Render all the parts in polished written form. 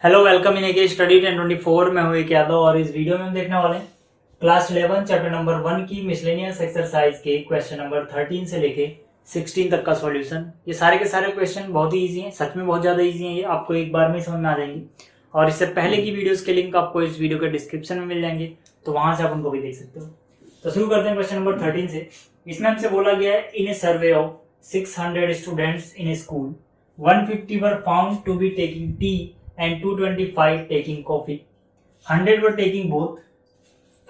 Hello welcome in AK study 1024। मैं हूं एक यादव और इस वीडियो में हम देखने वाले हैं क्लास 11 चैप्टर नंबर 1 की मिसलेनियस एक्सरसाइज के क्वेश्चन नंबर 13 से लेके 16 तक का सॉल्यूशन। ये सारे के सारे क्वेश्चन बहुत ही इजी हैं, सच में बहुत ज़्यादा इजी हैं। ये आपको एक बार में समझ में आ जाएंगे और इससे पहले की वीडियोज़ के लिंक आपको इस वीडियो के डिस्क्रिप्शन में मिल जाएंगे, तो वहाँ से आप उनको भी देख सकते हो। तो शुरू करते हैं क्वेश्चन नंबर 13 से। इसमें हमसे बोला गया है in a survey of 600 students in a school 150 were found to be taking T and 225 taking coffee. 100 were taking both.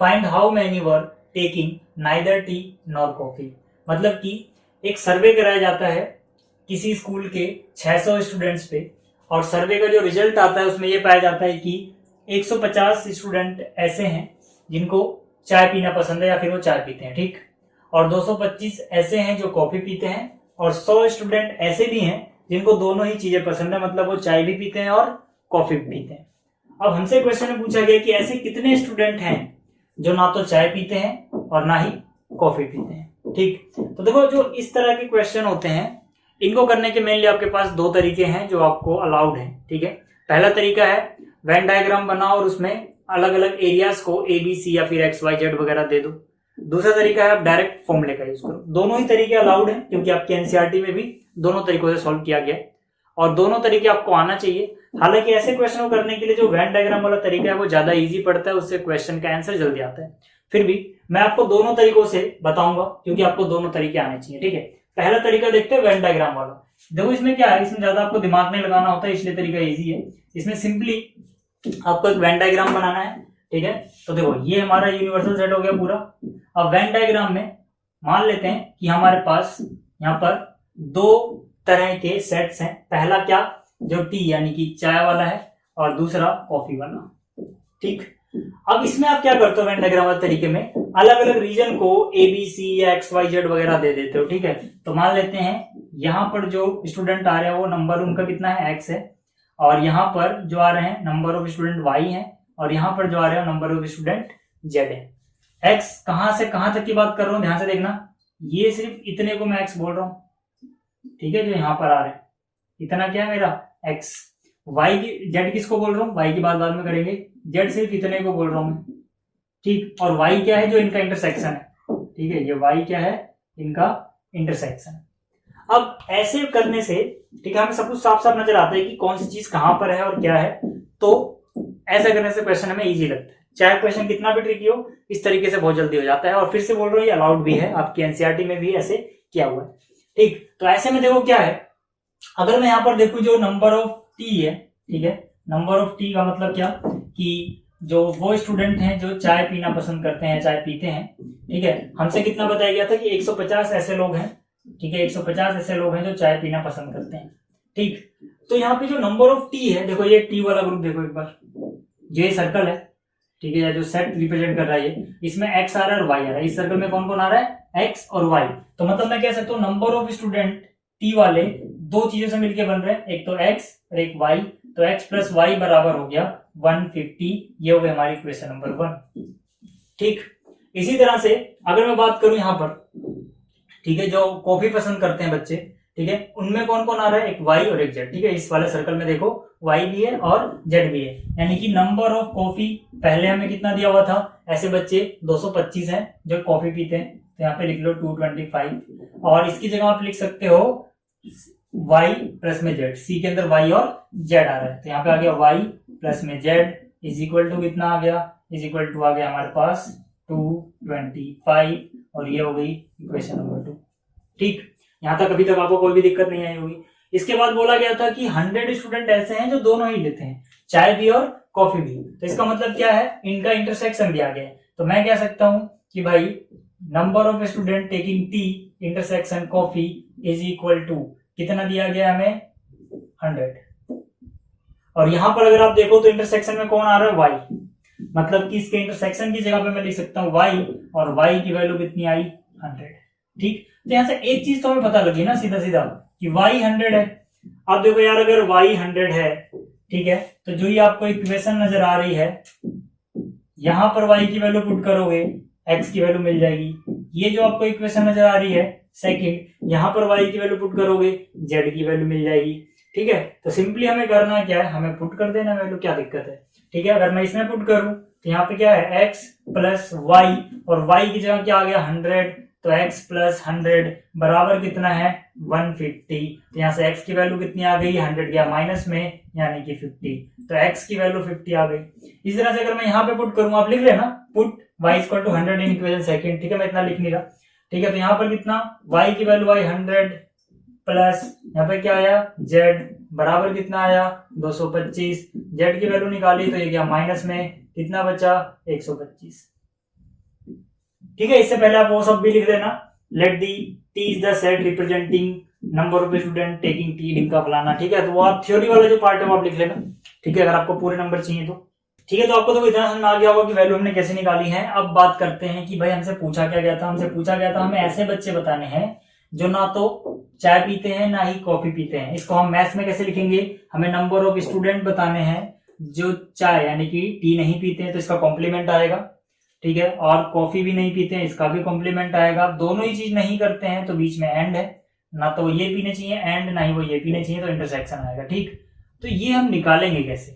Find how many were taking neither tea nor coffee. मतलब कि एक सर्वे कराया जाता है किसी स्कूल के 600 स्टूडेंट्स पे और सर्वे का जो रिजल्ट आता है उसमें ये पाया जाता है कि 150 स्टूडेंट ऐसे हैं जिनको चाय पीना पसंद है या फिर वो चाय पीते हैं, ठीक, और 225 ऐसे हैं जो कॉफी पीते हैं और 100 स्टूडेंट ऐसे भी हैं जिनको दोनों ही चीजें पसंद है, मतलब वो चाय भी पीते हैं और कॉफी पीते हैं। अब हमसे क्वेश्चन में पूछा गया कि ऐसे कितने स्टूडेंट हैं जो ना तो चाय पीते हैं और ना ही कॉफी पीते हैं, ठीक। तो देखो, जो इस तरह के क्वेश्चन होते हैं इनको करने के मेनली आपके पास दो तरीके हैं जो आपको अलाउड हैं, ठीक है। पहला तरीका है वेन डायग्राम बनाओ और उसमें अलग अलग एरियाज को ABC या फिर XYZ वगैरह दे दो। दूसरा तरीका है आप डायरेक्ट फॉर्मूले का यूज करो। दोनों ही तरीके अलाउड हैं क्योंकि आपके एनसीईआरटी में भी दोनों तरीकों से सॉल्व किया गया और दोनों तरीके आपको आना चाहिए। हालांकि ऐसे क्वेश्चन को करने के लिए जो वेन डायग्राम वाला तरीका है वो ज्यादा इजी पड़ता है, उससे क्वेश्चन का आंसर जल्दी आता है। फिर भी मैं आपको दोनों तरीकों से बताऊंगा क्योंकि आपको दोनों तरीके आने चाहिए, ठीक है। पहला तरीका देखते हैं वेन डायग्राम वाला। देखो इसमें क्या है, इसमें ज्यादा आपको दिमाग नहीं लगाना होता है, इसलिए तरीका इजी है। इसमें सिंपली आपको एक वेन डायग्राम बनाना है, ठीक है। तो देखो ये हमारा यूनिवर्सल सेट हो गया पूरा। अब वेन डायग्राम में मान लेते हैं कि हमारे पास यहाँ पर दो तरह के सेट्स हैं। पहला क्या, जो टी यानी कि चाय वाला है और दूसरा कॉफी वाला, ठीक। अब इसमें आप क्या करते हो वेन डायग्राम वाले तरीके में, अलग अलग रीजन को ABC या XYZ वगैरह दे देते हो, ठीक है। तो मान लेते हैं यहाँ पर जो स्टूडेंट आ रहे हैं वो नंबर उनका कितना है, X है, और यहाँ पर जो आ रहे हैं नंबर ऑफ स्टूडेंट Y है और यहाँ पर जो आ रहे हैं नंबर ऑफ स्टूडेंट Z है। X कहां से कहां तक की बात कर रहा हूं, ध्यान से देखना, ये सिर्फ इतने को मैं X बोल रहा हूं, ठीक है, जो यहाँ पर आ रहे हैं इतना क्या है मेरा X। Y की Z किसको बोल रहा हूँ, Y की बात बाद में करेंगे, Z सिर्फ इतने को बोल रहा हूं मैं, ठीक। और Y क्या है, जो इनका इंटरसेक्शन है, ठीक है, ये Y क्या है, इनका इंटरसेक्शन। अब ऐसे करने से, ठीक है, हमें सब कुछ साफ साफ नजर आता है कि कौन सी चीज कहां पर है और क्या है। तो ऐसा करने से क्वेश्चन हमें इजी लगता है, चाहे क्वेश्चन कितना भी ट्रिकी हो, इस तरीके से बहुत जल्दी हो जाता है। और फिर से बोल रहा हूँ ये अलाउड भी है, आपकी एनसीईआरटी में भी ऐसे किया हुआ है, ठीक। तो ऐसे में देखो क्या है, अगर मैं यहाँ पर देखूं जो नंबर ऑफ टी है, ठीक है, नंबर ऑफ टी का मतलब क्या कि जो वो स्टूडेंट हैं जो चाय पीना पसंद करते हैं, चाय पीते हैं, ठीक है, हमसे कितना बताया गया था कि 150 ऐसे लोग हैं, ठीक है, 150 ऐसे लोग हैं जो चाय पीना पसंद करते हैं, ठीक। तो यहाँ पे जो नंबर ऑफ टी है, देखो ये टी वाला ग्रुप देखो एक बार, ये सर्कल है, ठीक है, या जो सेट रिप्रेजेंट कर रहा है इसमें X आ रहा है और Y आ रहा है। इस सर्कल में कौन कौन आ रहा है, X और Y। तो मतलब मैं कह सकता हूँ नंबर ऑफ स्टूडेंट टी वाले दो चीजों से मिलकर बन रहे हैं, एक तो X और एक Y। तो X प्लस Y बराबर हो गया 150। ये हो गया हमारी इक्वेशन नंबर 1, ठीक। इसी तरह से अगर मैं बात करूं यहाँ पर, ठीक है, जो कॉफी पसंद करते हैं बच्चे, ठीक है, उनमें कौन कौन आ रहा है, एक Y और एक Z, ठीक है। इस वाले सर्कल में देखो Y भी है और Z भी है, यानी कि नंबर ऑफ कॉफी पहले हमें कितना दिया हुआ था, ऐसे बच्चे 225 हैं जो कॉफी पीते हैं, तो यहाँ पे लिख लो 225। और इसकी जगह आप लिख सकते हो Y प्लस में Z, C के अंदर Y और Z आ रहा है, तो यहाँ पे आ गया Y प्लस में Z इज इक्वल टू कितना आ गया, इज इक्वल टू आ गया हमारे पास 225 और ये हो गई इक्वेशन नंबर 2, ठीक। यहां तक अभी तक आपको कोई भी दिक्कत नहीं आई होगी। इसके बाद बोला गया था कि 100 स्टूडेंट ऐसे हैं जो दोनों ही लेते हैं, चाय भी और कॉफी भी। तो इसका मतलब क्या है, इनका इंटरसेक्शन दिया गया है। तो मैं कह सकता हूं कि भाई number of student taking tea intersection coffee is equal to कितना दिया गया हमें, 100। और यहां पर अगर आप देखो तो इंटरसेक्शन में कौन आ रहा है, Y, मतलब कि इसके इंटरसेक्शन की जगह पे मैं लिख सकता हूँ Y और Y की वैल्यू कितनी आई, 100, ठीक। तो यहां से एक चीज तो हमें पता लगी ना सीधा सीधा कि Y 100 है। अब देखो यार, अगर Y 100 है, ठीक है, तो जो ये आपको इक्वेशन नजर आ रही है, यहां पर Y की वैल्यू पुट करोगे X की वैल्यू मिल जाएगी। ये जो आपको इक्वेशन नजर आ रही है सेकंड, यहां पर Y की वैल्यू पुट करोगे Z की वैल्यू मिल जाएगी। ठीक है, तो सिंपली हमें करना क्या है, हमें पुट कर देना वैल्यू, क्या दिक्कत है। ठीक है, अगर मैं इसमें पुट करूं तो यहाँ पे क्या है x प्लस वाई, और y की जगह क्या आ गया 100, तो x प्लस 100 बराबर कितना है 150। तो यहाँ से x की वैल्यू कितनी आ गई, 100 गया माइनस में यानी कि 50, तो x की वैल्यू 50 आ गई। इस तरह से अगर मैं यहाँ पे पुट करूँ, आप लिख लेना put y equal to 100 in equation second. ठीक है, मैं इतना लिख नहीं रहा। ठीक है, तो यहाँ पर कितना y की वैल्यू आई 100 प्लस यहाँ पे क्या आया z बराबर कितना आया 225, z की वैल्यू निकाली तो ये क्या माइनस में कितना बचा 125। ठीक है, इससे पहले आप वो सब भी लिख देना, let the t is the set representing number of student taking t link फलाना। ठीक है, तो वो आप थ्योरी वाला जो पार्ट है वो आप लिख लेना। ठीक है, अगर आपको पूरे नंबर चाहिए तो। ठीक है, तो आपको तो इतना समझ में आ गया होगा कि वैल्यू हमने कैसे निकाली है। अब बात करते हैं कि भाई हमसे पूछा क्या गया था। हमसे पूछा गया था हमें ऐसे बच्चे बताने हैं जो ना तो चाय पीते हैं ना ही कॉफी पीते हैं। इसको हम मैथ्स में कैसे लिखेंगे, हमें नंबर ऑफ स्टूडेंट बताने हैं जो चाय यानी कि टी नहीं पीते हैं तो इसका कॉम्प्लीमेंट आएगा। ठीक है, और कॉफी भी नहीं पीते हैं इसका भी कॉम्प्लीमेंट आएगा। दोनों ही चीज नहीं करते हैं तो बीच में एंड है, ना तो ये पीने चाहिए एंड ना ही वो ये पीने चाहिए, तो इंटरसेक्शन आएगा। ठीक, तो ये हम निकालेंगे कैसे,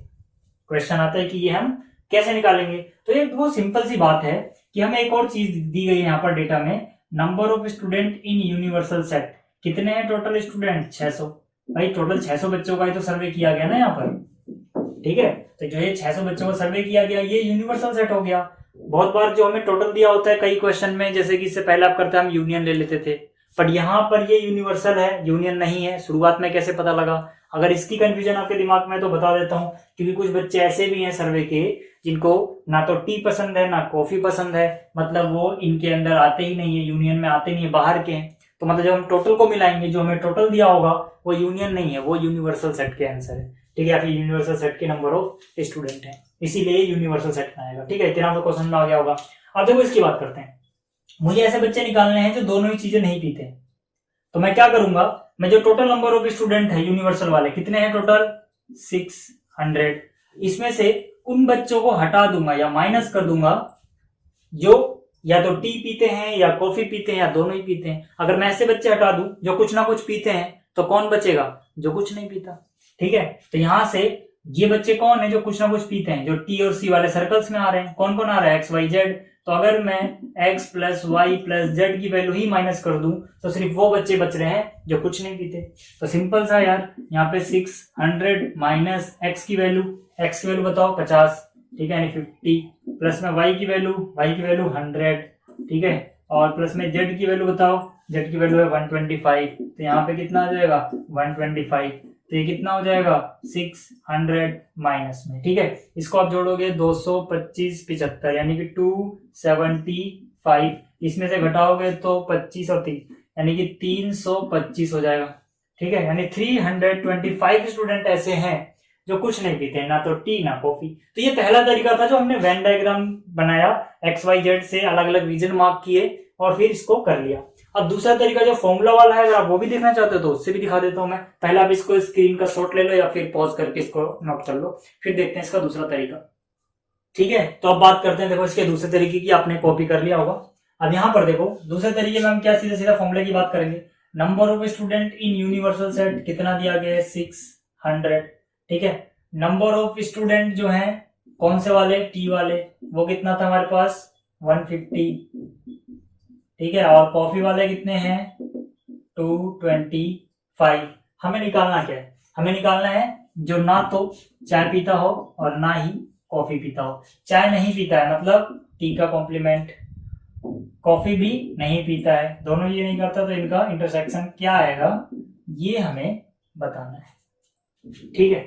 क्वेश्चन आता है कि ये हम कैसे निकालेंगे। तो ये बहुत सिंपल सी बात है कि हमें एक और चीज दी गई है यहाँ पर डेटा में, number of student in universal set. कितने हैं टोटल स्टूडेंट 600। भाई टोटल 600 बच्चों का ही तो सर्वे किया गया ना यहाँ पर। ठीक है, तो जो ये 600 बच्चों का सर्वे किया गया ये यूनिवर्सल सेट हो गया। बहुत बार जो हमें टोटल दिया होता है कई क्वेश्चन में, जैसे कि इससे पहले आप करते हम यूनियन ले लेते थे, पर यहाँ पर ये यूनिवर्सल है यूनियन नहीं है। शुरुआत में कैसे पता लगा, अगर इसकी कंफ्यूजन आपके दिमाग में तो बता देता हूँ, क्योंकि कुछ बच्चे ऐसे भी हैं सर्वे के जिनको ना तो टी पसंद है ना कॉफी पसंद है, मतलब वो इनके अंदर आते ही नहीं है, यूनियन में आते नहीं है, बाहर के हैं। तो मतलब जब हम टोटल को मिलाएंगे जो हमें टोटल दिया होगा वो यूनियन नहीं है, वो यूनिवर्सल सेट के आंसर है। ठीक है, या फिर यूनिवर्सल सेट के नंबर ऑफ स्टूडेंट है, इसीलिए यूनिवर्सल सेट में आएगा। ठीक है, इतना तो क्वेश्चन में आ गया होगा। अब देखो इसकी बात करते हैं, मुझे ऐसे बच्चे निकालने हैं जो दोनों ही चीजें नहीं पीते। तो मैं क्या करूंगा, मैं जो टोटल नंबर ऑफ स्टूडेंट है यूनिवर्सल वाले कितने हैं टोटल 600, इसमें से उन बच्चों को हटा दूंगा या माइनस कर दूंगा जो या तो टी पीते हैं या कॉफी पीते हैं या दोनों ही पीते हैं। अगर मैं ऐसे बच्चे हटा दूं जो कुछ ना कुछ पीते हैं तो कौन बचेगा, जो कुछ नहीं पीता। ठीक है, तो यहां से ये बच्चे कौन है जो कुछ ना कुछ पीते हैं, जो टी और सी वाले सर्कल्स में आ रहे हैं। कौन कौन आ रहा है एक्स वाई जेड। तो अगर मैं x plus y plus z की वैल्यू ही माइनस कर दूं तो सिर्फ वो बच्चे बच रहे हैं जो कुछ नहीं पीते। तो सिंपल सा यार, यहाँ पे 600 माइनस x की वैल्यू बताओ 50, ठीक है, यानी 50, प्लस में y की वैल्यू 100, ठीक है, और प्लस में z की वैल्यू बताओ, z की वैल्यू है 125, तो यहाँ पे कितना आ जाएगा 125, तो ये कितना हो जाएगा 600 माइनस में। ठीक है, इसको आप जोड़ोगे 225 75 यानी कि 275, इसमें से घटाओगे तो 25 और 30 यानी कि 325 हो जाएगा। ठीक है, यानी 325 स्टूडेंट ऐसे हैं जो कुछ नहीं पीते हैं, ना तो टी ना कॉफी। तो ये पहला तरीका था जो हमने वेन डायग्राम बनाया, एक्स वाई जेड से अलग अलग रीजन मार्क किए और फिर इसको कर लिया। अब दूसरा तरीका जो फॉर्मूला वाला है, अगर आप वो भी देखना चाहते हो तो उससे भी दिखा देता हूं मैं। पहले आप इसको स्क्रीन का शॉट ले लो या फिर पॉज करके इसको नोट कर लो, फिर देखते हैं इसका दूसरा तरीका। ठीक है, तो अब बात करते हैं, देखो इसके दूसरे तरीके की आपने कॉपी कर लिया होगा। अब यहाँ पर देखो दूसरे तरीके में हम क्या सीधा सीधा फॉर्मूले की बात करेंगे। Number of student in universal set कितना दिया गया है 600। ठीक है, नंबर ऑफ स्टूडेंट जो है कौन से वाले, टी वाले, वो कितना था हमारे पास 150। ठीक है, और कॉफी वाले कितने हैं 225। हमें निकालना क्या है, हमें निकालना है जो ना तो चाय पीता हो और ना ही कॉफी पीता हो। चाय नहीं पीता है मतलब टी का कॉम्प्लीमेंट, कॉफी भी नहीं पीता है, दोनों ये नहीं करता, तो इनका इंटरसेक्शन क्या आएगा ये हमें बताना है। ठीक है,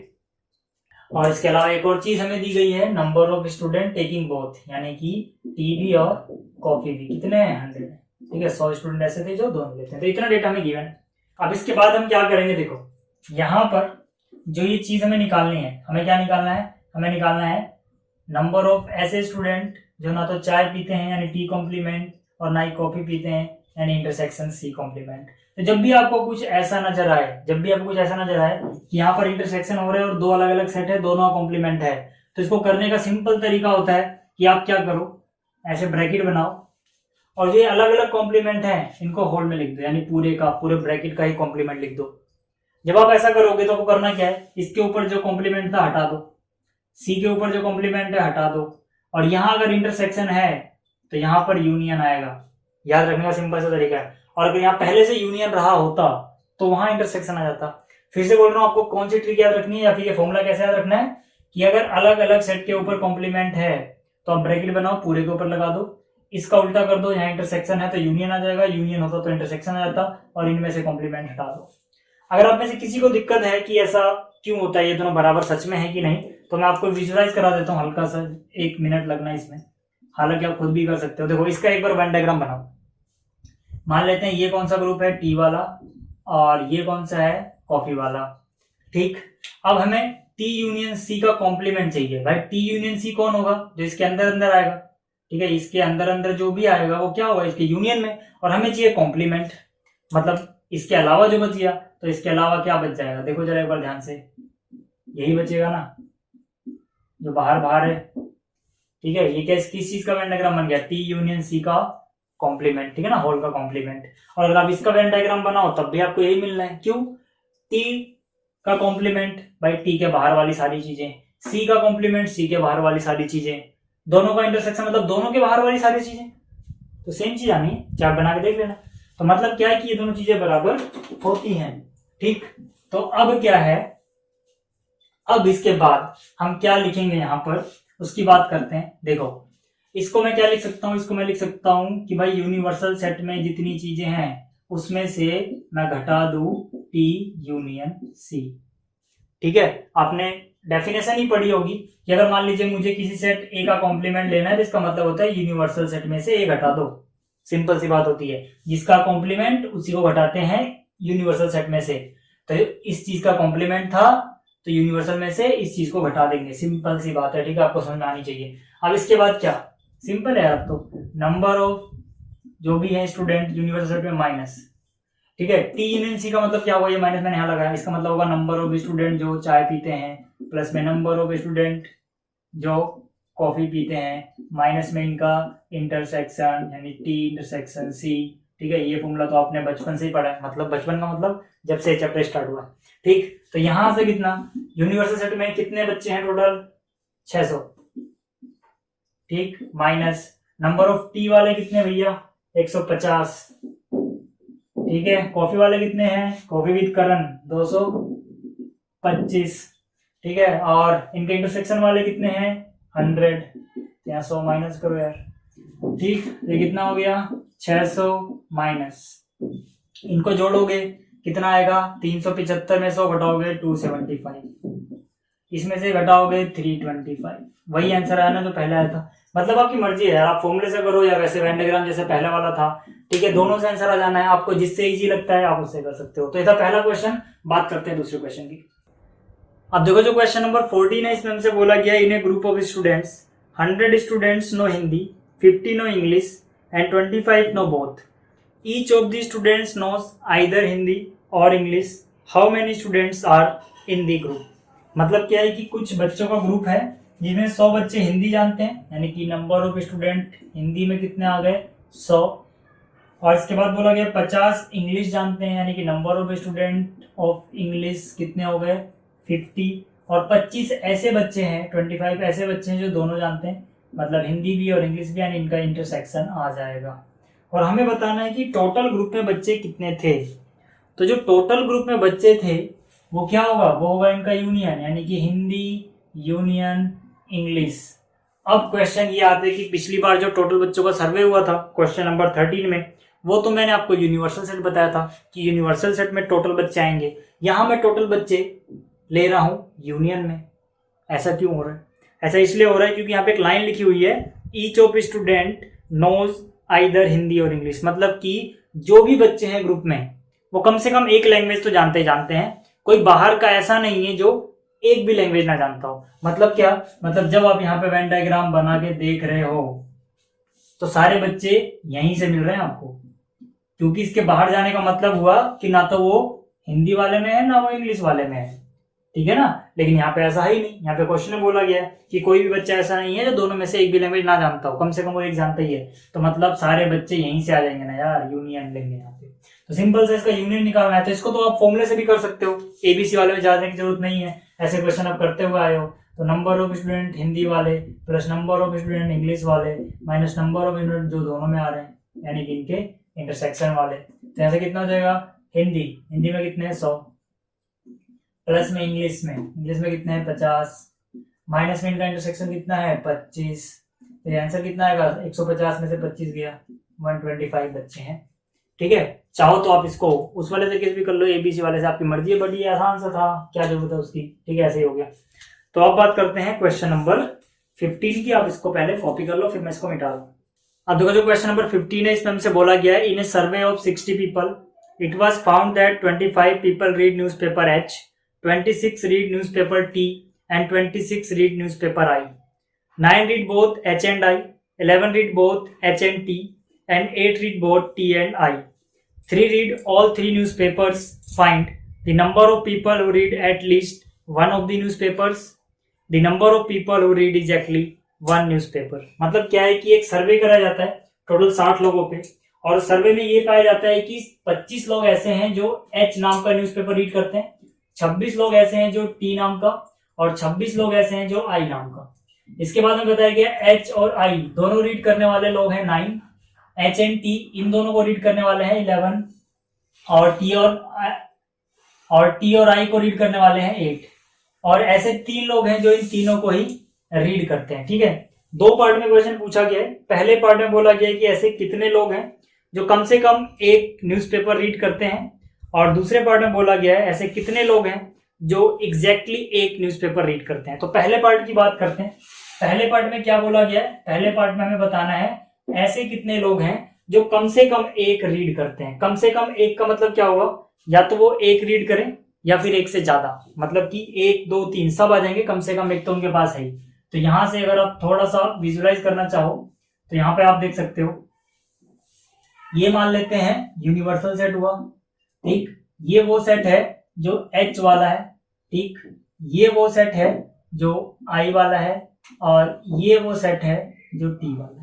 और इसके अलावा एक और चीज हमें दी गई है, number of student taking both, यानी कि टी भी और कॉफी भी कितने हैं 100। ठीक है, 100 स्टूडेंट ऐसे थे जो दोनों लेते हैं, तो इतना डेटा हमें गिवन है। अब इसके बाद हम क्या करेंगे, देखो यहाँ पर जो ये चीज हमें निकालनी है, हमें क्या निकालना है, हमें निकालना है नंबर ऑफ ऐसे स्टूडेंट जो ना तो चाय पीते हैं यानी टी कॉम्प्लीमेंट और ना ही कॉफी पीते हैं यानी इंटरसेक्शन सी कॉम्प्लीमेंट। तो जब भी आपको कुछ ऐसा नजर आए, कि यहाँ पर इंटरसेक्शन हो रहा है और दो अलग अलग सेट है, दोनों कॉम्प्लीमेंट है, तो इसको करने का सिंपल तरीका होता है कि आप क्या करो, ऐसे ब्रैकेट बनाओ और जो अलग अलग कॉम्प्लीमेंट है इनको होल में लिख दो, यानी पूरे ब्रैकेट का ही कॉम्प्लीमेंट लिख दो। जब आप ऐसा करोगे तो आपको करना क्या है, इसके ऊपर जो कॉम्प्लीमेंट था हटा दो, सी के ऊपर जो कॉम्प्लीमेंट है हटा दो, और यहां अगर इंटरसेक्शन है तो यहां पर यूनियन आएगा। याद रखने का सिंपल सा तरीका है। और अगर यहाँ पहले से यूनियन रहा होता तो वहां इंटरसेक्शन आ जाता। फिर से बोल रहा हूं, आपको कौन सी ट्रिक याद रखनी है या फिर ये फॉर्मूला कैसे याद रखना है कि अगर अलग अलग सेट के ऊपर कॉम्प्लीमेंट है तो आप ब्रैकेट बनाओ, पूरे के ऊपर लगा दो, इसका उल्टा कर दो, यहाँ इंटरसेक्शन है तो यूनियन आ जाएगा, यूनियन होता तो इंटरसेक्शन आ जाता, और इनमें से कॉम्प्लीमेंट हटा दो। अगर आप में से किसी को दिक्कत है कि ऐसा क्यों होता है, ये दोनों बराबर सच में है कि नहीं, तो मैं आपको विजुअलाइज करा देता हूँ हल्का सा, 1 मिनट लगना इसमें, हालांकि आप खुद भी कर सकते हो। देखो इसका एक बार वेन डायग्राम बनाओ। मान लेते हैं ये कौन सा ग्रुप है, टी वाला, और ये कौन सा है, कॉफी वाला। ठीक, अब हमें टी यूनियन सी का कॉम्प्लीमेंट चाहिए। भाई टी यूनियन सी कौन होगा, जो इसके अंदर अंदर आएगा। ठीक है, इसके अंदर अंदर जो भी आएगा वो क्या होगा, इसके यूनियन में, और हमें चाहिए कॉम्प्लीमेंट, मतलब इसके अलावा जो बच गया, तो इसके अलावा क्या बच जाएगा, देखो जरा एक बार ध्यान से, यही बचेगा ना जो बाहर बाहर है। ठीक है, ये किस चीज का वेन डायग्राम बन गया, टी यूनियन सी का कॉम्प्लीमेंट। ठीक है ना, होल का कॉम्प्लीमेंट। और अगर आप इसका वेन डायग्राम बनाओ तब भी आपको यही मिलना है। क्यों, टी का कॉम्प्लीमेंट भाई टी के बाहर वाली सारी चीजें, सी का कॉम्प्लीमेंट सी के बाहर वाली सारी चीजें, दोनों का इंटरसेक्शन मतलब दोनों के बाहर वाली सारी चीजें, तो सेम चीज आनी है, चार्ट बना के देख लेना। तो मतलब क्या है कि ये दोनों चीजें बराबर होती हैं। ठीक, तो अब क्या है, अब इसके बाद हम क्या लिखेंगे यहां पर उसकी बात करते हैं। देखो इसको मैं क्या लिख सकता हूं, इसको मैं लिख सकता हूं कि भाई यूनिवर्सल सेट में जितनी चीजें हैं उसमें से मैं घटा दूं टी यूनियन सी। ठीक है, आपने डेफिनेशन ही पढ़ी होगी कि अगर मान लीजिए मुझे किसी सेट ए का कॉम्प्लीमेंट लेना है तो इसका मतलब होता है यूनिवर्सल सेट में से ए घटा दो। सिंपल सी बात होती है, जिसका कॉम्प्लीमेंट उसी को घटाते हैं यूनिवर्सल सेट में से। तो इस चीज का कॉम्प्लीमेंट था तो यूनिवर्सल में से इस चीज को घटा देंगे, सिंपल सी बात है। ठीक है, आपको समझ में आनी चाहिए। अब इसके बाद क्या, सिंपल है। अब तो नंबर ऑफ जो भी है स्टूडेंट यूनिवर्सल सेट में माइनस। ठीक है, टी यूनियन सी का मतलब क्या होगा, ये माइनस मैंने यहाँ लगाया, इसका मतलब होगा नंबर ऑफ स्टूडेंट जो चाय पीते हैं, प्लस में नंबर ऑफ स्टूडेंट जो कॉफी पीते हैं, माइनस में इनका इंटरसेक्शन यानी टी इंटरसेक्शन सी। ठीक है, ये फॉर्मूला तो आपने बचपन से ही पढ़ा है, मतलब बचपन का मतलब जब से चैप्टर स्टार्ट हुआ। ठीक, तो यहां से कितना, यूनिवर्सल सेट में कितने बच्चे हैं टोटल, 600। ठीक, माइनस नंबर ऑफ टी वाले कितने भैया, 150। ठीक है, कॉफी वाले कितने हैं, कॉफी विद करण 225। ठीक है, और इनके इंटरसेक्शन वाले कितने हैं, 100। यहाँ 100 माइनस करो यार। ठीक, ये कितना हो गया, 600 माइनस, इनको जोड़ोगे कितना आएगा, 375 में 100 घटाओगे 275, इसमें से घटाओगे 325। वही आंसर आया ना जो पहले आया था। मतलब आपकी मर्जी है यार, आप फॉर्मूले से करो या वैसे वेन डायग्राम जैसे पहले वाला था। ठीक है, दोनों से आंसर आ जाना है, आपको जिससे इजी लगता है आप उससे कर सकते हो। तो ये था पहला क्वेश्चन। बात करते हैं दूसरे क्वेश्चन की। अब देखो जो क्वेश्चन नंबर 14 है, इसमें हमसे बोला गया in a group of students 100 students know Hindi, 50 know English and 25 know both. Each of the students knows either Hindi और English, how many students are in the group. मतलब क्या है कि कुछ बच्चों का ग्रुप है जिसमें 100 बच्चे हिंदी जानते हैं, यानी कि नंबर ऑफ स्टूडेंट हिंदी में कितने आ गए, 100। और इसके बाद बोला गया 50 इंग्लिश जानते हैं, यानी कि number of student of English कितने हो गए, 50। और 25 ऐसे बच्चे हैं, 25 ऐसे बच्चे हैं जो दोनों जानते हैं, मतलब हिंदी भी और इंग्लिश भी, यानी इनका इंटरसेक्शन आ जाएगा। और हमें बताना है कि टोटल ग्रुप में बच्चे कितने थे। तो जो टोटल ग्रुप में बच्चे थे वो क्या होगा, वो होगा इनका यूनियन, यानी कि हिंदी यूनियन इंग्लिश। अब क्वेश्चन ये आते हैं कि पिछली बार जो टोटल बच्चों का सर्वे हुआ था क्वेश्चन नंबर 13 में, वो तो मैंने आपको यूनिवर्सल सेट बताया था कि यूनिवर्सल सेट में टोटल बच्चे आएंगे। यहां मैं टोटल बच्चे ले रहा हूं यूनियन में। ऐसा क्यों हो रहा है, ऐसा इसलिए हो रहा है क्योंकि यहाँ पे एक लाइन लिखी हुई है, each of student knows either Hindi और इंग्लिश। मतलब कि जो भी बच्चे हैं ग्रुप में वो कम से कम एक लैंग्वेज तो जानते हैं। कोई बाहर का ऐसा नहीं है जो एक भी लैंग्वेज ना जानता हो। मतलब क्या, मतलब जब आप यहाँ पे वेन डायग्राम बना के देख रहे हो तो सारे बच्चे यहीं से मिल रहे हैं आपको, क्योंकि इसके बाहर जाने का मतलब हुआ कि ना तो वो हिंदी वाले में है ना वो इंग्लिश वाले में है। ठीक है ना, लेकिन यहाँ पे ऐसा है ही नहीं। यहाँ पे क्वेश्चन में बोला गया है कि कोई भी बच्चा ऐसा नहीं है जो दोनों में से एक भी लैंग्वेज ना जानता हो, कम से कम वो एक जानता ही है। तो मतलब सारे बच्चे यहीं से आ जाएंगे ना यार, यूनियन लेंगे यहाँ पे। तो सिंपल से इसका यूनियन निकालना है, तो इसको तो आप फॉर्मूले से भी कर सकते हो, एबीसी वाले में जाने की जरूरत नहीं है, ऐसे क्वेश्चन आप करते हुए आए हो। तो नंबर ऑफ स्टूडेंट हिंदी वाले plus number of student English वाले माइनस नंबर ऑफ स्टूडेंट जो दोनों में आ रहे हैं, यानी कि इनके इंटरसेक्शन वाले। तो यहाँ से कितना हो जाएगा, हिंदी में कितने हैं 100, प्लस में इंग्लिश में कितने हैं 50, माइनस में इनका इंटरसेक्शन कितना है 25। तो आंसर कितना आएगा 150 में से 25 गया 125 बच्चे हैं। ठीक है, चाहो तो आप इसको उस वाले तरीके से भी कर लो, एबीसी वाले से, आपकी मर्जी है, बट ये आसान सा था, क्या जरूरत है उसकी। ठीक है, ऐसे ही हो गया। तो अब बात करते हैं क्वेश्चन नंबर 15 की। आप इसको पहले कॉपी कर लो, फिर मैं इसको मिटा दूँ। अब देखो जो क्वेश्चन नंबर 15 है, इसमें हमसे बोला गया है in a survey of 60 people it was found that 25 people read newspaper H, 26 read newspaper T and 26 read newspaper I, 9 read both H and I, 11 read both H and T, and 8 read both T and I. 3 read all 3 newspapers. Find the number of people who read at least one of the newspapers. The number of people who read exactly one newspaper. मतलब क्या है कि एक सर्वे करा जाता है total 60 लोगों पे, और सर्वे में ये पाया जाता है कि 25 लोग ऐसे हैं जो H नाम का न्यूज़पेपर रीड करते हैं, 26 लोग ऐसे हैं जो T नाम का, और 26 लोग ऐसे हैं जो I नाम का। इसके बाद में बताया गया एच और आई दोनों रीड करने वाले लोग हैं 9, एच एंड टी इन दोनों को रीड करने वाले हैं 11, और टी और आई को रीड करने वाले हैं 8, और ऐसे 3 लोग हैं जो इन तीनों को ही रीड करते हैं। ठीक है, 2 पार्ट में क्वेश्चन पूछा गया है। पहले पार्ट में बोला गया है कि ऐसे कितने लोग हैं जो कम से कम एक न्यूज़पेपर रीड करते हैं, और दूसरे पार्ट में बोला गया है ऐसे कितने लोग हैं जो एग्जैक्टली एक न्यूज़पेपर रीड करते हैं। तो पहले पार्ट की बात करते हैं। पहले पार्ट में क्या बोला गया है, पहले पार्ट में हमें बताना है ऐसे कितने लोग हैं जो कम से कम एक रीड करते हैं। कम से कम एक का मतलब क्या होगा, या तो वो एक रीड करें या फिर एक से ज्यादा, मतलब कि 1 2 3 सब आ जाएंगे, कम से कम एक तो उनके पास है ही। तो यहां से अगर आप थोड़ा सा विजुलाइज करना चाहो तो यहाँ पे आप देख सकते हो, ये मान लेते हैं यूनिवर्सल सेट हुआ। ठीक, ये वो सेट है जो एच वाला है। ठीक, ये वो सेट है जो आई वाला है, और ये वो सेट है जो टी वाला है।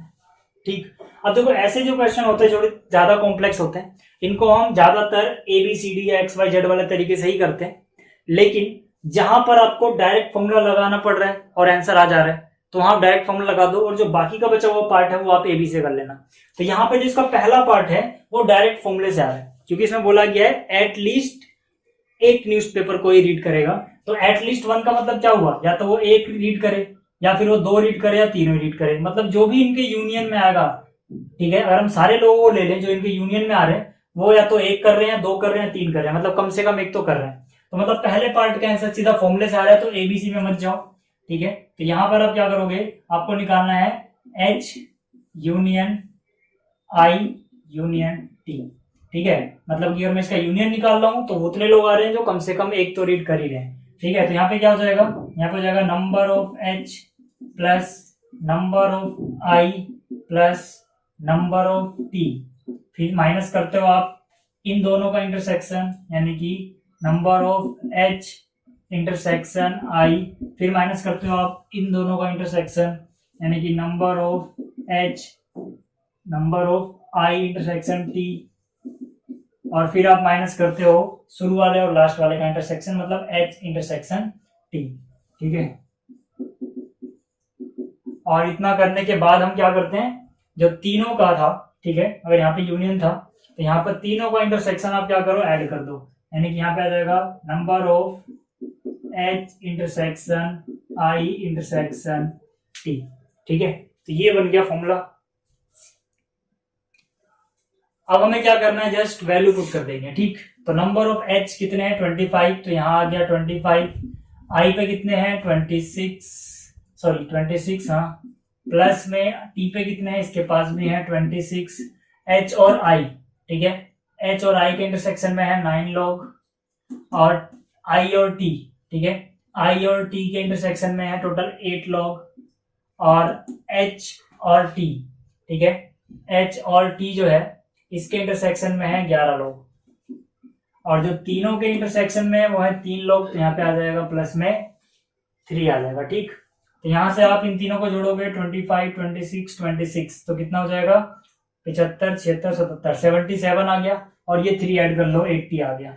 ठीक, अब देखो ऐसे जो क्वेश्चन होते हैं जो ज्यादा कॉम्प्लेक्स होते हैं, इनको हम ज्यादातर ABCD या XYZ वाले तरीके से ही करते हैं, लेकिन जहां पर आपको डायरेक्ट फॉर्मूला लगाना पड़ रहा है और आंसर आ जा रहा है तो वहां डायरेक्ट फॉर्मूला लगा दो, और जो बाकी का बचा हुआ पार्ट है वो आप AB से कर लेना। तो यहाँ पे जो इसका पहला पार्ट है वो डायरेक्ट फॉर्मूले से आ रहा है, क्योंकि इसमें बोला गया है एटलीस्ट एक न्यूज़पेपर कोई रीड करेगा। तो एटलीस्ट 1 का मतलब क्या हुआ, या तो वो एक रीड करे, या फिर वो 2 रीड करे, या 3 रीड करे, मतलब जो भी इनके यूनियन में आएगा। ठीक है, अगर हम सारे लोगों को ले लें जो इनके यूनियन में आ रहे हैं, वो या तो 1 कर रहे हैं, 2 कर रहे हैं, 3 कर रहे हैं, मतलब कम से कम एक तो कर रहे हैं। तो मतलब पहले पार्ट का आंसर सीधा फॉर्मूले से आ रहा है, तो ABC में मत जाओ। ठीक है, तो यहां पर आप क्या करोगे, आपको निकालना है H union I union T। ठीक है, मतलब कि अगर मैं इसका यूनियन निकाल रहा हूं तो उतने लोग आ रहे हैं जो कम से कम एक तो रीड कर ही रहे हैं। ठीक है, तो यहाँ पे क्या हो जाएगा, यहाँ पे हो जाएगा number of H plus number of I plus number of T, फिर माइनस करते हो आप इन दोनों का इंटरसेक्शन, यानी कि number of H intersection I, फिर माइनस करते हो आप इन दोनों का इंटरसेक्शन, यानी कि number of H number of I intersection T, और फिर आप माइनस करते हो शुरू वाले और लास्ट वाले का इंटरसेक्शन, मतलब H इंटरसेक्शन T। ठीक है, और इतना करने के बाद हम क्या करते हैं, जो तीनों का था, ठीक है, अगर यहाँ पे यूनियन था तो यहाँ पर तीनों का इंटरसेक्शन आप क्या करो, ऐड कर दो, यानी कि यहाँ पे आ जाएगा number of H intersection I intersection T। ठीक है, तो ये बन गया फॉर्मूला। अब हमें क्या करना है, जस्ट वैल्यू पुट कर देंगे। ठीक, तो नंबर ऑफ H कितने हैं 25, तो यहाँ आ गया 25, I पे कितने हैं 26, हाँ, प्लस में T पे कितने हैं, इसके पास भी है 26, H और I। ठीक है, H और I के इंटरसेक्शन में है 9 लोग, और I और T, ठीक है, I और T के इंटरसेक्शन में है टोटल 8 लोग, और H और T, ठीक है, H और T जो है इसके इंटरसेक्शन में है 11 लोग, और जो तीनों के इंटरसेक्शन में है वो है 3 लोग, तो यहाँ पे आ जाएगा प्लस में 3 आ जाएगा। ठीक, तो यहां से आप इन तीनों को जोड़ोगे 25, 26, 26, तो कितना हो जाएगा 75, 76, 77, 77 आ गया। और ये 3 ऐड कर लो, 80 आ गया।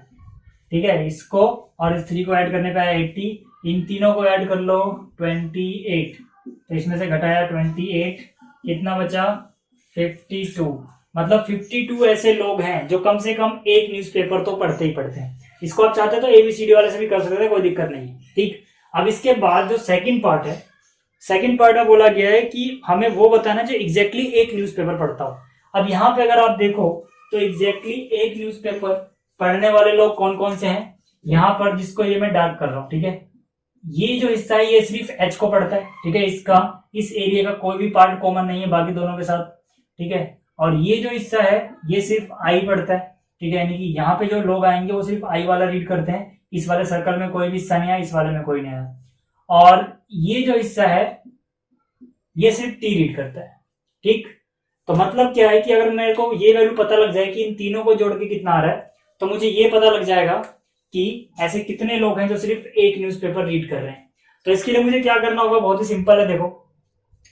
ठीक है, इसको और इस 3 को ऐड करने पे आया 80, इन तीनों को ऐड कर लो 28, तो इसमें से घटाया 28, कितना बचा 52। मतलब 52 ऐसे लोग हैं जो कम से कम एक न्यूज़पेपर तो पढ़ते ही पढ़ते हैं। इसको आप चाहते तो ABCD वाले से भी कर सकते थे, कोई दिक्कत नहीं है। ठीक, अब इसके बाद जो सेकंड पार्ट है, सेकंड पार्ट में बोला गया है कि हमें वो बताना जो एग्जैक्टली एक न्यूज़पेपर पढ़ता हो। अब यहाँ पे अगर आप देखो तो एग्जैक्टली एक न्यूज़पेपर पढ़ने वाले लोग कौन कौन से हैं, यहाँ पर जिसको ये मैं डार्क कर रहा हूँ। ठीक है, ये जो हिस्सा है ये सिर्फ H को पढ़ता है। ठीक है, इसका इस एरिया का कोई भी पार्ट कॉमन नहीं है बाकी दोनों के साथ। ठीक है, और ये जो हिस्सा है ये सिर्फ I पढ़ता है। ठीक है, यानी कि यहाँ पे जो लोग आएंगे वो सिर्फ I वाला रीड करते हैं, इस वाले सर्कल में कोई भी हिस्सा नहीं आया, इस वाले में कोई नहीं आया। और ये जो हिस्सा है ये सिर्फ T रीड करता है। ठीक, तो मतलब क्या है कि अगर मेरे को ये वैल्यू पता लग जाए कि इन तीनों को जोड़ के कितना आ रहा है, तो मुझे ये पता लग जाएगा कि ऐसे कितने लोग हैं जो सिर्फ एक न्यूज़पेपर रीड कर रहे हैं। तो इसके लिए मुझे क्या करना होगा, बहुत ही सिंपल है। देखो,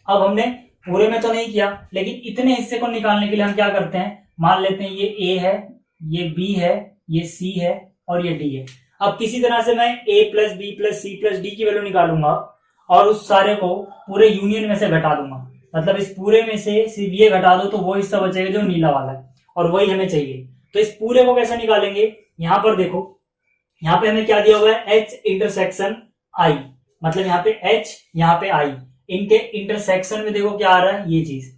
अब हमने पूरे में तो नहीं किया, लेकिन इतने हिस्से को निकालने के लिए हम क्या करते हैं, मान लेते हैं ये A है, ये B है, ये C है और ये D है। अब किसी तरह से मैं A plus B plus C plus D की वैल्यू निकालूंगा और उस सारे को पूरे यूनियन में से घटा दूंगा। मतलब इस पूरे में से सिर्फ ये घटा दो तो वो हिस्सा बचेगा जो नीला वाला है, और वही हमें चाहिए। तो इस पूरे को कैसे निकालेंगे, यहाँ पर देखो, यहाँ पे हमें क्या दिया हुआ है, H इंटरसेक्शन I, मतलब यहाँ पे H यहाँ पे I, इनके इंटरसेक्शन में देखो क्या आ रहा है, ये चीज।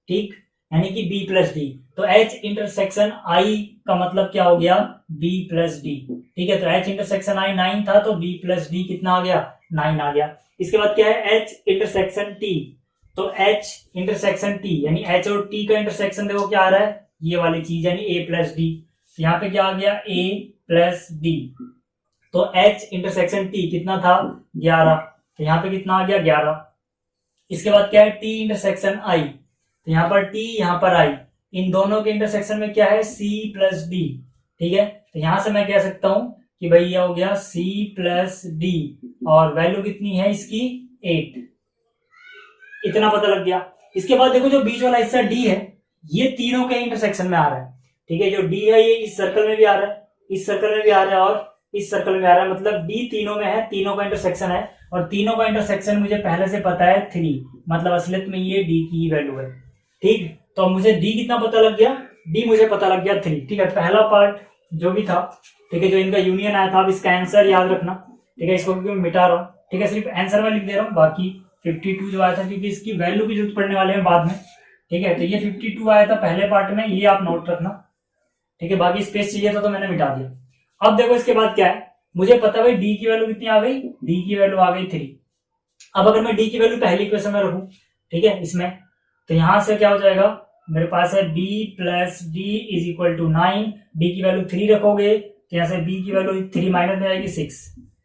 ठीक, यानी कि B प्लस D, तो H इंटरसेक्शन I का मतलब क्या हो गया, B प्लस D। ठीक है, तो H इंटरसेक्शन I 9 था, तो B प्लस D कितना आ गया, 9 आ गया। इसके बाद क्या है, H इंटरसेक्शन T, तो H इंटरसेक्शन T यानी H और T का इंटरसेक्शन देखो क्या आ रहा है, ये वाली चीज, यानी A प्लस D। यहाँ पे क्या आ गया, A प्लस D, तो H इंटरसेक्शन T कितना था, 11, तो यहाँ पे कितना आ गया, 11। इसके बाद क्या है, T इंटरसेक्शन I, तो यहाँ पर T यहाँ पर I, इन दोनों के इंटरसेक्शन में क्या है, C प्लस D। ठीक है, तो यहां से मैं कह सकता हूं कि भाई ये हो गया C प्लस D, और वैल्यू कितनी है इसकी, 8। इतना पता लग गया। इसके बाद देखो जो बीच वाला हिस्सा D है, ये तीनों के इंटरसेक्शन में आ रहा है। ठीक है, जो D है ये इस सर्कल में भी आ रहा है, इस सर्कल में भी आ रहा है और इस सर्कल में आ रहा है, मतलब D तीनों में है, तीनों का इंटरसेक्शन है, और तीनों का इंटरसेक्शन मुझे पहले से पता है 3, मतलब असलियत में ये D की वैल्यू है। ठीक, तो मुझे D कितना पता लग गया, D मुझे पता लग गया 3। ठीक है, पहला पार्ट जो भी था, ठीक है, जो इनका यूनियन आया था, अब इसका आंसर याद रखना। ठीक है, इसको क्योंकि मैं मिटा रहा हूँ, ठीक है, सिर्फ आंसर में लिख दे रहा हूँ, बाकी 52 जो आया था, क्योंकि इसकी वैल्यू की जरूरत पड़ने वाले हैं बाद में। ठीक है, तो ये 52 आया था पहले पार्ट में, ये आप नोट रखना। ठीक है, बाकी स्पेस चाहिए था तो मैंने मिटा दिया। अब देखो इसके बाद क्या है, मुझे पता भाई D की वैल्यू कितनी आ गई, D की वैल्यू आ गई 3। अब अगर मैं D की वैल्यू पहली इक्वेशन में रखूं, ठीक है, इसमें, तो यहां से क्या हो जाएगा, मेरे पास है B plus D is equal to 9, D की वैल्यू 3 रखोगे तो यहाँ से B की वैल्यू 3 माइनस में आएगी 6,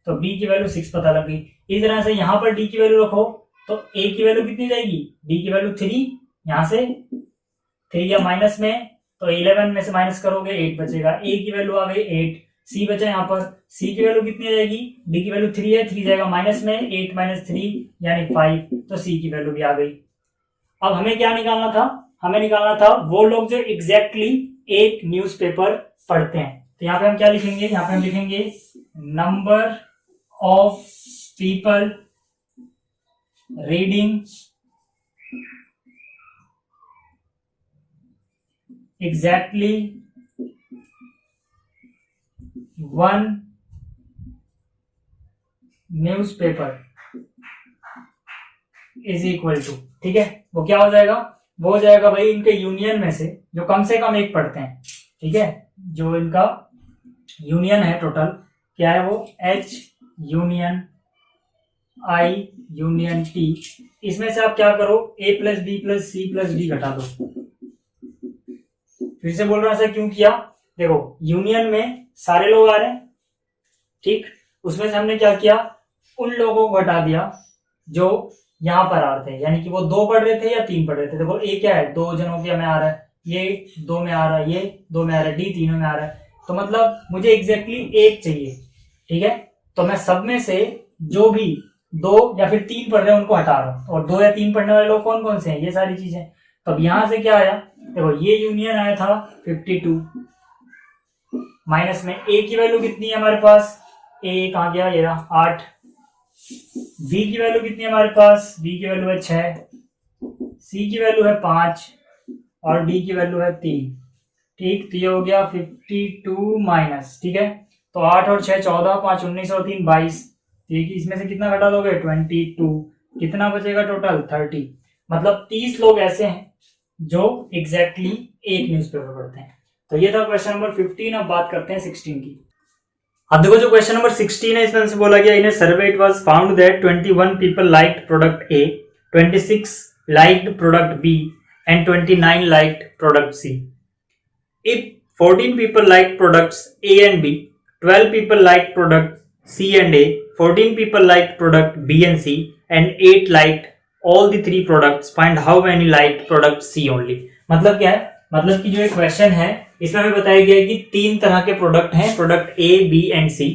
तो B की वैल्यू 6 पता लग गई। इस तरह से यहाँ पर D की वैल्यू रखो तो A की वैल्यू कितनी जाएगी, D की वैल्यू 3, यहाँ से 3 या माइनस में, तो 11 में से माइनस करोगे 8 बचेगा। A की वैल्यू आ गई 8, C बचा यहाँ पर, C की वैल्यू कितनी जाएगी, D की वैल्यू 3 है, 3 जाएगा माइनस में, 8 माइनस 3 यानी 5, तो C की वैल्यू भी आ गई। अब हमें क्या निकालना था, हमें निकालना था वो लोग जो एग्जैक्टली एक न्यूज़पेपर पढ़ते हैं। तो यहाँ पे हम क्या लिखेंगे, यहाँ पे हम लिखेंगे number of people reading exactly one newspaper is equal to, ठीक है, वो क्या हो जाएगा, वो हो जाएगा भाई इनके यूनियन में से जो कम से कम एक पढ़ते हैं। ठीक है, जो इनका यूनियन है टोटल क्या है, वो H union I union T, इसमें से आप क्या करो, A plus B plus C plus D घटा दो। फिर से बोल रहा था क्यों किया, देखो यूनियन में सारे लोग आ रहे हैं, ठीक, उसमें से हमने क्या किया, उन लोगों को घटा दिया जो यहाँ पर आ रहे थे, यानी कि वो 2 पढ़ रहे थे या 3 पढ़ रहे थे। देखो A क्या है, 2 जनों के में आ रहा है, ये 2 में आ रहा है, ये 2 में आ रहा है, D तीनों में आ रहा है, तो मतलब मुझे एग्जैक्टली 1 चाहिए। ठीक है, तो मैं सब में से जो भी 2 या फिर 3 पढ़ रहे हैं उनको हटा रहा हूँ, और 2 या 3 पढ़ने वाले लोग कौन कौन से हैं, ये सारी चीजें। तब यहां से क्या आया, देखो ये यूनियन आया था 52, माइनस में ए की वैल्यू कितनी है हमारे पास, ए कहाँ गया, ये रहा 8। बी की वैल्यू कितनी है हमारे पास, बी की वैल्यू है 6, सी की वैल्यू है 5 और डी की वैल्यू है 3। ठीक, तो ये हो गया 52 माइनस, ठीक है। तो 8 और 6 14, 5 19 और 3 22। ठीक, इसमें से कितना घटा दोगे 22, कितना बचेगा टोटल 30। मतलब 30 लोग ऐसे हैं जो एग्जैक्टली एक न्यूज़पेपर पढ़ते हैं। तो ये था क्वेश्चन नंबर 15। अब बात करते हैं 16 की। अब देखो जो क्वेश्चन नंबर 16 है, इसमें हमसे बोला गया in a survey it was found that 21 people liked product A, 26 liked product B and 29 liked product C. If 14 people like products A and B, 12 people like product C and A, 14 people liked product B and C, and 8 liked all the 3 products, find how many liked product C only। मतलब क्या है, मतलब कि जो एक question है इसमें हमें बताया गया है कि 3 तरह के प्रोडक्ट हैं, product A, B and C,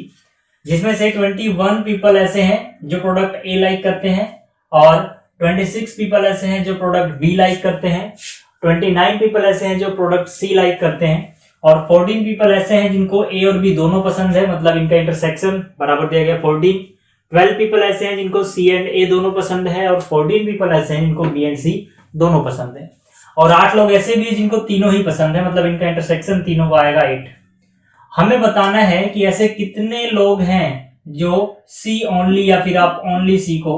जिसमें से 21 पीपल ऐसे हैं जो प्रोडक्ट A लाइक करते हैं और 26 पीपल ऐसे हैं जो प्रोडक्ट B लाइक करते हैं, 29 पीपल ऐसे हैं जो प्रोडक्ट सी लाइक करते हैं और 14 पीपल ऐसे हैं जिनको ए और बी दोनों पसंद है, मतलब इनका इंटरसेक्शन बराबर दिया गया 14। 12 पीपल ऐसे हैं जिनको सी एंड ए दोनों पसंद है और 14 पीपल ऐसे हैं जिनको बी एंड सी दोनों पसंद है और 8 लोग ऐसे भी हैं जिनको तीनों ही पसंद है, मतलब इनका इंटरसेक्शन तीनों का आएगा 8। हमें बताना है कि ऐसे कितने लोग हैं जो सी ओनली या फिर आप ओनली सी को,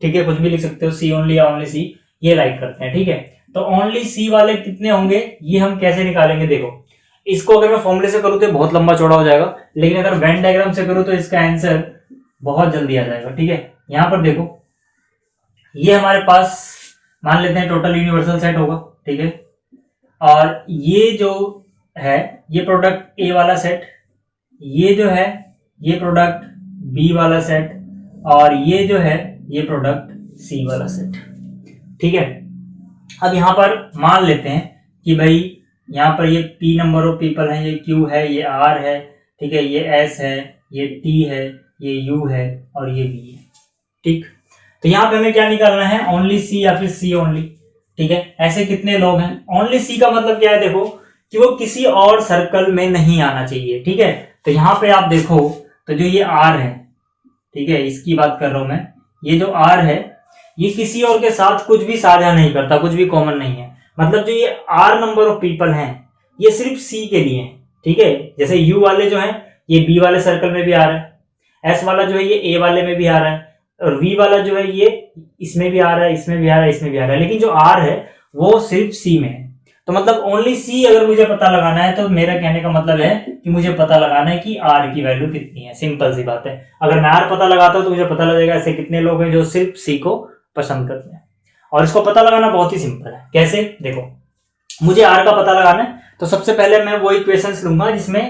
ठीक है, कुछ भी लिख सकते हो, सी ओनली या ओनली सी, ये लाइक करते हैं। ठीक है, तो ओनली सी वाले कितने होंगे ये हम कैसे निकालेंगे। देखो, इसको अगर मैं फॉर्मूले से करूं तो बहुत लंबा चौड़ा हो जाएगा, लेकिन अगर वेन डायग्राम से करूं तो इसका आंसर बहुत जल्दी आ जाएगा। ठीक है, यहां पर देखो, ये हमारे पास मान लेते हैं टोटल यूनिवर्सल सेट होगा, ठीक है, और ये जो है ये प्रोडक्ट ए वाला सेट, ये जो है ये प्रोडक्ट बी वाला सेट और ये जो है ये प्रोडक्ट सी वाला सेट। ठीक है, अब यहां पर मान लेते हैं कि भाई यहाँ पर ये P नंबर ऑफ पीपल है, ये Q है, ये R है, ठीक है, ये S है, ये T है, ये U है और ये B है। ठीक, तो यहाँ पे हमें क्या निकालना है, ओनली C या फिर C ओनली। ठीक है, ऐसे कितने लोग हैं। ओनली C का मतलब क्या है, देखो कि वो किसी और सर्कल में नहीं आना चाहिए। ठीक है, तो यहाँ पे आप देखो तो जो ये R है, ठीक है, इसकी बात कर रहा हूं मैं, ये जो R है ये किसी और के साथ कुछ भी साझा नहीं करता, कुछ भी कॉमन नहीं है। मतलब जो ये R नंबर ऑफ पीपल हैं ये सिर्फ C के लिए हैं। ठीक है, जैसे U वाले जो हैं ये B वाले सर्कल में भी आ रहा है, S वाला जो है ये A वाले में भी आ रहा है और V वाला जो है ये इसमें भी आ रहा है, इसमें भी आ रहा है, इसमें भी आ रहा है, लेकिन जो R है वो सिर्फ C में है। तो मतलब ओनली C अगर मुझे पता लगाना है तो मेरा कहने का मतलब है कि मुझे पता लगाना है कि R की वैल्यू कितनी है। सिंपल सी बात है, अगर मैं R पता लगाता हूं तो मुझे पता लग जाएगा ऐसे कितने लोग हैं जो सिर्फ C को पसंद करते हैं। और इसको पता लगाना बहुत ही सिंपल है। कैसे, देखो, मुझे R का पता लगाना है तो सबसे पहले मैं वो इक्वेशंस लूंगा जिसमें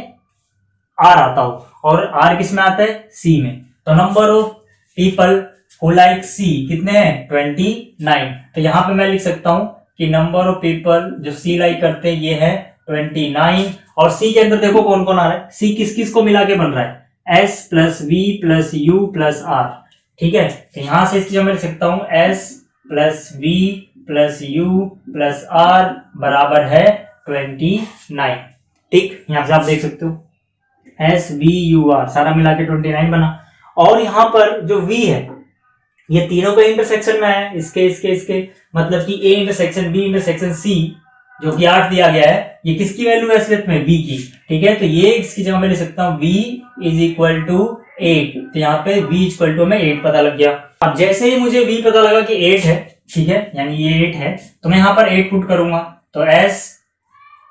R आता हो, और R किस में आता है, C में। तो number of people who like C कितने हैं, 29। तो यहां पे मैं लिख सकता हूं कि नंबर ऑफ पीपल जो C लाइक करते हैं ये है 29। और C के अंदर देखो कौन कौन आ रहा है, C किस किस को मिला के बन रहा है, S plus V plus U plus R। ठीक है, तो यहां से इसकी मैं लिख सकता हूं S plus V plus U plus R बराबर है 29। ठीक, यहां से आप देख सकते हो S V U R सारा मिला के 29 बना। और यहां पर जो V है ये तीनों का इंटरसेक्शन में है, इसके इसके इसके, मतलब कि A intersection B intersection C जो कि 8 दिया गया है, ये किसकी वैल्यू है असलियत में, B की। ठीक है, तो ये इसकी जगह मैं लिख सकता हूं V इज इक्वल टू 8। तो यहाँ पे V इक्वल टू में 8 पता लग गया। अब जैसे ही मुझे V पता लगा कि 8 है, ठीक है, यानी ये 8 है, तो मैं यहाँ पर 8 पुट करूंगा तो S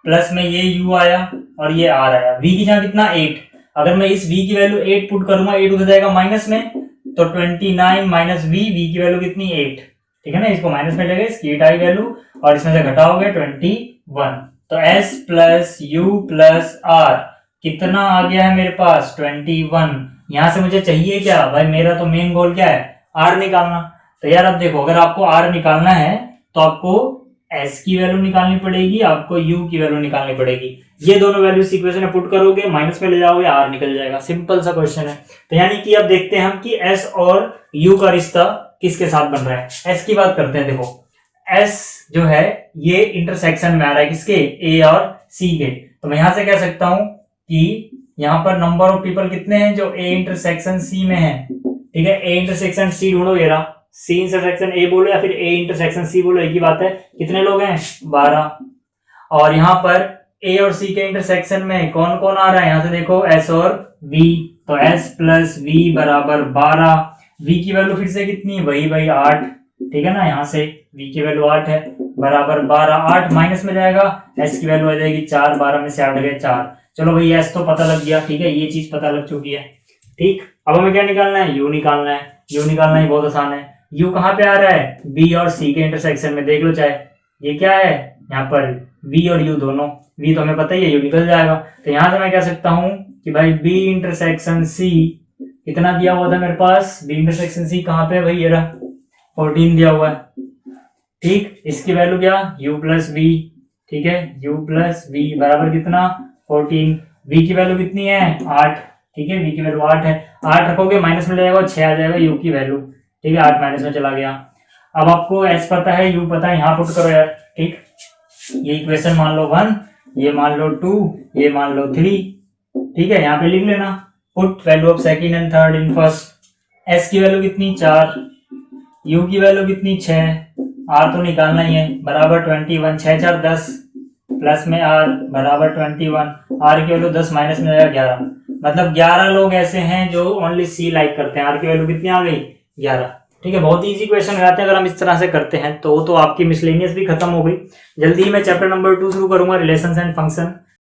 प्लस में ये U आया और ये R आया। V की जगह कितना, 8। अगर मैं इस V की वैल्यू 8 पुट करूंगा, 8 उधर जाएगा माइनस में, तो 29 माइनस V, V की वैल्यू कितनी, 8। ठीक है ना, इसको माइनस में लेंगे, इसकी 8 आई वैल्यू और इसमें से घटाओगे 21। तो S plus U plus R कितना आ गया है मेरे पास, 21। यहां से मुझे चाहिए क्या भाई, मेरा तो मेन गोल क्या है, R निकालना। तो यार अब देखो, अगर आपको R निकालना है तो आपको S की वैल्यू निकालनी पड़ेगी, आपको U की वैल्यू निकालनी पड़ेगी। ये दोनों वैल्यू इक्वेशन में पुट करोगे, माइनस में ले जाओगे, R निकल जाएगा। सिंपल सा क्वेश्चन है। तो यानी कि अब देखते हैं हम कि S और U का रिश्ता किसके साथ बन रहा है। S की बात करते हैं। देखो, S जो है ये इंटरसेक्शन में आ रहा है किसके, A और C के। तो मैं यहां से कह सकता हूं कि यहाँ पर नंबर ऑफ पीपल कितने हैं जो ए इंटरसेक्शन सी में है, ठीक है। ए इंटरसेक्शन सी ढूंढो, ये रहा। सी इंटरसेक्शन ए बोलो या फिर ए इंटरसेक्शन सी बोलो, एक ही बात है। कितने लोग हैं? 12। और यहाँ पर ए और सी के इंटरसेक्शन में कौन कौन आ रहा है? यहाँ से देखो एस और वी, तो एस प्लस वी बराबर 12। वी की वैल्यू फिर से कितनी है? वही 8, ठीक है ना। यहाँ से वी की वैल्यू 8 है, बराबर 12। 8 माइनस में जाएगा, एस की वैल्यू आ जाएगी 4। 12 में से 8 गए 4। चलो भाई एस तो पता लग गया, ठीक है, ये चीज पता लग चुकी है, ठीक। अब हमें क्या निकालना है? यू निकालना है। यू निकालना ही बहुत आसान है। यू कहाँ पे आ रहा है? बी और सी के इंटरसेक्शन में, देख लो चाहे। ये क्या है? यहाँ पर वी और यू दोनों। वी तो हमें पता ही है, यू निकल जाएगा। तो यहां से मैं कह सकता हूं कि भाई बी इंटरसेक्शन सी कितना दिया हुआ था मेरे पास? बी इंटरसेक्शन सी कहाँ पे? भाई ये रहा, 14 दिया हुआ है, ठीक। इसकी वैल्यू क्या? यू प्लस वी, ठीक है। यू प्लस वी बराबर कितना? 14। वी की वैल्यू कितनी है? 8, ठीक है। वी की वैल्यू 8 है। 8 रखोगे माइनस में जाएगा, 6 आ जाएगा यू की वैल्यू, ठीक है। 8 माइनस में चला गया। अब आपको एस पता है, यू पता है, यहाँ पुट करो यार, ठीक। ये इक्वेशन मान लो 1, ये मान लो 2, ये मान लो 3, ठीक है। यहाँ पे लिख लेना, put value of second and third in first. S की वैल्यू कितनी? 4। यू की वैल्यू कितनी? 6। आर तो निकालना ही है, बराबर 21। 6 4 10 प्लस में आर बराबर 21। आर की वैल्यू 10 माइनस में जाएगा 11। मतलब 11 लोग ऐसे हैं जो ओनली सी लाइक करते हैं। आर की वैल्यू कितनी आ गई? 11, ठीक है। बहुत इजी क्वेश्चन हो जाते हैं अगर हम इस तरह से करते हैं तो आपकी मिसलेनियस भी खत्म हो गई। जल्दी ही मैं चैप्टर नंबर 2 शुरू करूंगा, रिलेशंस एंड फंक्शन।